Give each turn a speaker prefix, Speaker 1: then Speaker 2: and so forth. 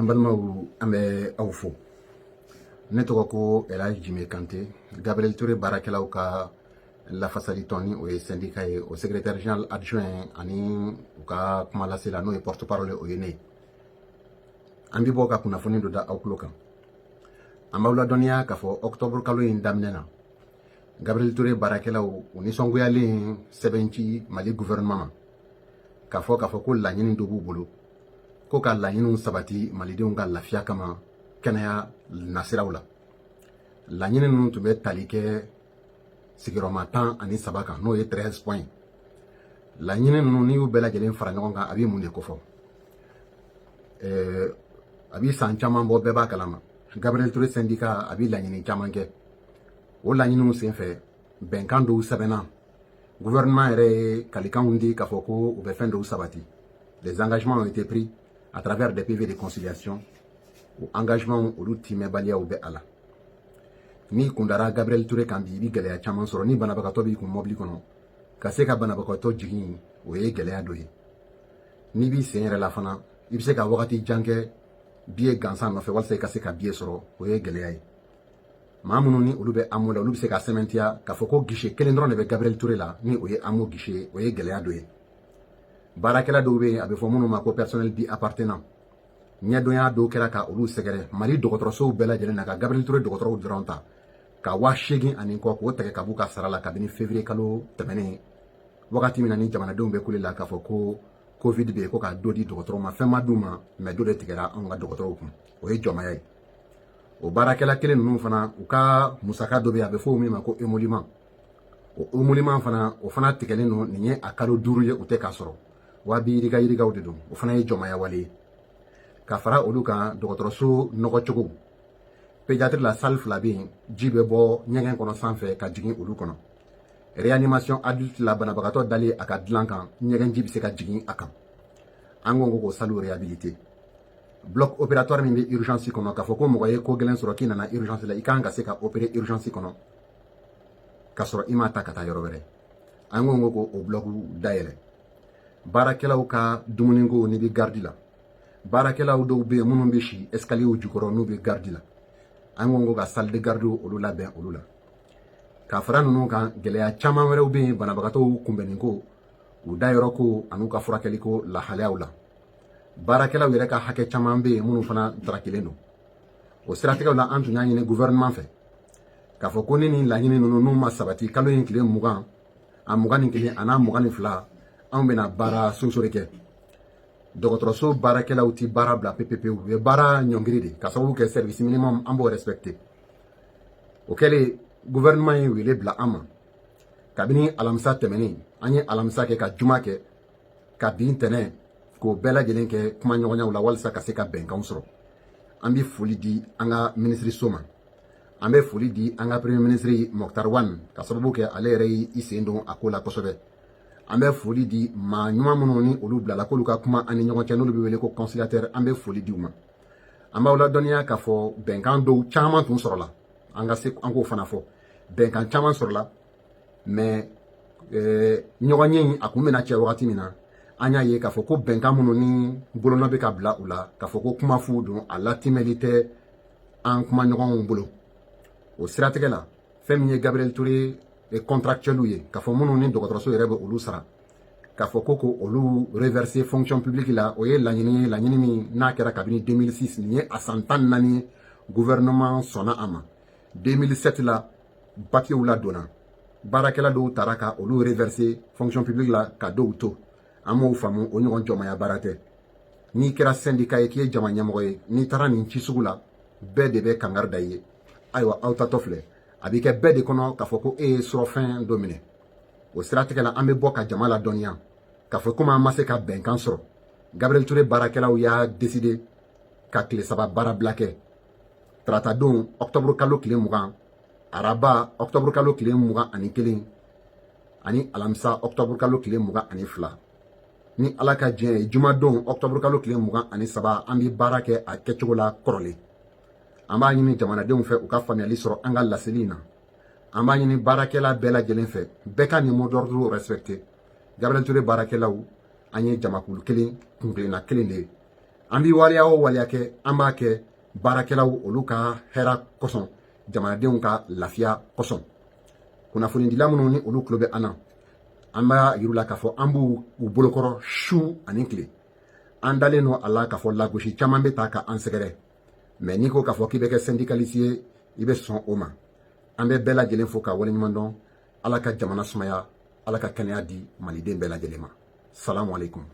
Speaker 1: An balimaw an bɛ aw fo. Ne tɔgɔ ko Elhaji Jime Kante, Gabriel Touré baarakɛlaw ka lafasali tɔn ni o ye syndicat ye, o secrétaire général adjoint ani u ka kuma lasela n'o ye porte parole o ye ne. An bi bɔ ka kunnafoni dɔ da aw tulo kan. An b'aw ladɔnniya k'a fɔ octobre kalo in daminɛ na, Gabriel Touré baarakɛlaw u nisɔngoyalen sɛbɛn ci Mali gouvernement ma k'a fɔ ko laɲini dɔ b'u bolo ko ka laɲiniw sabati malidenw ka lafiya kama kɛnɛya nasiraw la. Laɲini ninnu tun bɛ tali kɛ sigiyɔrɔma 13 kan n'o ye 13 points. Laɲini ninnu n'i y'u bɛɛ lajɛlen fara ɲɔgɔn kan a bɛ mun de kofɔ? A bɛ san caman bɔ, bɛɛ b'a kalama. Gabriel Touré syndicat a bɛ laɲini caman kɛ. O laɲiniw senfɛ bɛnkan dɔw sɛbɛnna. Gouvernement yɛrɛ ye kalikanw di k'a fɔ ko u bɛ fɛn dɔw sabati. Les engagements ont été pris à travers des PV de conciliation. O engagement olu timɛbaliyaw bɛ a la. Ni kundara Gabriel Touré kan bi i bɛ gɛlɛya caman sɔrɔ. Ni banabagatɔ b'i kun mobili kɔnɔ ka se ka banabagatɔ jigin o ye gɛlɛya dɔ ye. N'i b'i sen yɛrɛ la fana i bɛ se ka wagati jan kɛ billet gansan nɔfɛ walasa i ka se ka billet sɔrɔ, o ye gɛlɛya ye. Maa minnu ni olu bɛ AMO la olu bɛ se ka sɛmɛntiya k'a fɔ ko guichet kelen dɔrɔn de bɛ Gabriel Touré la, ni o ye AMO guichet, o ye gɛlɛya dɔ ye. Baarakɛla dɔw bɛ yen a bɛ fɔ minnu ma ko personnel dit appartenant. Ɲɛdɔnya dɔw kɛra ka olu sɛgɛrɛ Mali dɔgɔtɔrɔsow bɛɛ lajɛlen na ka Gabriel Touré dɔgɔtɔrɔw dɔrɔn ta ka 80,000 ani kɔ k'o tigɛ ka b'u ka sara la kabini février kalo tɛmɛnen, wagati min na ni jamanadenw bɛ kule la k'a fɔ ko Covid bɛ yen ko ka dɔ di dɔgɔtɔrɔw ma, fɛn ma d'u ma mais dɔ de tigɛra anw ka dɔgɔtɔrɔw kun. O ye jɔnmaya ye. O baarakɛla kelen ninnu fana u ka musaka dɔ bɛ yen a bɛ fɔ o min ma ko émolument. O émolument fana o fana tigɛlen don nin ye a kalo 5 ye u tɛ k'a sɔrɔ. Wa bi yirigaw de don. O fana ye jɔnmaya wale ye. Ka fara olu kan dɔgɔtɔrɔso nɔgɔcogo. Pédiatrie la salle 2 bɛ yen, ji bɛ bɔ ɲɛgɛn kɔnɔ sanfɛ ka jigin olu kɔnɔ. Réanimation adulte la banabagatɔ dalen a ka dilan kan ɲɛgɛn ji bɛ se ka jigin a kan. An ko ko salle réhabilité. Bloc opératoire min bɛ urgence kɔnɔ k'a fɔ ko mɔgɔ ye ko gɛlɛn sɔrɔ k'i nana urgence la i kan ka se ka opérer urgence kɔnɔ k'a sɔrɔ i m'a ta ka taa yɔrɔ wɛrɛ. An ko o bloc dayɛlɛ. Baarakɛlaw ka dumuniko ni bɛ garde la. Baarakɛlaw dɔw bɛ yen minnu bɛ si escalier jukɔrɔ n'u bɛ garde la. An ko ka salle de garde olu labɛn olu la. Ka fara ninnu kan gɛlɛya caman wɛrɛw bɛ yen banabagatɔw kunbɛnniko, u dayɔrɔ ko an'u ka furakɛliko lahalayaw la. Baarakɛlaw yɛrɛ ka hakɛ caman bɛ yen minnu fana darakilen don. O siratigɛw la an tun y'a ɲini gouvernement fɛ k'a fɔ ko ni nin laɲini ninnu n'u ma sabati kalo in tile 20 a 21 a n'a 22 anw bɛna baara soso de kɛ. Dɔgɔtɔrɔso baarakɛlaw ti baara bila pepepewu, u ye baara ɲɔngiri de ka sababu kɛ service minimum an b'o respecter. O kɛlen gouvernement ye wele bila an ma kabini alamisa tɛmɛnen an ye alamisa kɛ ka juma kɛ ka bin tɛnɛn k'o bɛɛ lajɛlen kɛ kuma ɲɔgɔnyaw la walasa ka se ka bɛnkanw sɔrɔ. An bɛ foli di an ka ministre ma, an bɛ foli di an ka premier ministre Mokhtar Wane ka sababu kɛ ale yɛrɛ y'i sen don a ko la kosɛbɛ. An bɛ foli di maa ɲuman minnu ni olu bilala k'olu ka kuma ani ɲɔgɔn cɛ n'olu bɛ wele ko conciliateur, an bɛ foli di u ma. An b'aw ladɔnniya k'a fɔ bɛnkan dɔw caman tun sɔrɔla, an k'o fana fɔ. Bɛnkan caman sɔrɔla mais ɲɔgɔn ye in a kun bɛna cɛ wagati min na an y'a ye k'a fɔ ko bɛnkan minnu ni bolonɔ bɛ ka bila u la k'a fɔ ko kuma fu don a latimɛli tɛ an kuma ɲɔgɔnw bolo. O siratigɛ la fɛn min ye Gabriel Touré contractuels ye k'a fɔ minnu ni dɔgɔtɔrɔso yɛrɛ bɛ olu sara k'a fɔ ko olu reverser fonction publique la, o ye laɲini min n'a kɛra kabini 2006 nin ye a san 14 ye gouvernement sɔnna a ma. 2007 la papiers la donna, baarakɛla dɔw taara ka olu reverser fonction publique la ka dɔw to. An m'o faamu, o ɲɔgɔn jɔmaya baara tɛ. N'i kɛra syndicat ye k'i ye jama ɲɛmɔgɔ ye n'i taara nin ci sugu la bɛɛ de bɛ kangari da i ye. Ayiwa aw tatɔ filɛ a bɛ kɛ bɛɛ de kɔnɔ k'a fɔ ko e ye surɔfɛn dɔ minɛ. O siratigɛ la an bɛ bɔ ka jama ladɔnniya k'a fɔ komi an ma se ka bɛnkan sɔrɔ. Gabriel Touré baarakɛlaw y'a décidé ka tile 3 baara bila kɛ. Tarata don octobre kalo tile 20, araba octobre kalo tile 21 ani alamisa octobre kalo tile 22. Ni ala ka diɲɛ ye juma don octobre kalo tile 23 an bɛ baara kɛ a kɛcogo la kɔrɔlen. An b'a ɲini jamanadenw fɛ u ka faamuyali sɔrɔ an ka laseli in na. An b'a ɲini baarakɛla bɛɛ lajɛlen fɛ bɛɛ ka nin mot d'ordre respecter. Gabriel Touré baarakɛlaw an ye jamakulu kelen kunkilenna kelen de ye. an bi waliya o waliya kɛ an b'a kɛ baarakɛlaw olu ka hɛra kosɔn jamanadenw ka lafiya kosɔn kunnafonidila minnu ni olu tulo bɛ an na an b'a yir'u la k'a fɔ an b'u bolokɔrɔ su ani tile an dalen no a la k'a fɔ lagosi caman bɛ ta ka an sɛgɛrɛ mɛ n'i ko k'a fɔ k'i bɛ kɛ syndicaliste ye i bɛ sɔn o ma an bɛ bɛɛ lajɛlen fo ka waleɲuman dɔn ala ka jamana sumaya ala ka kɛnɛya di maliden bɛɛ lajɛlen ma salamu aleykum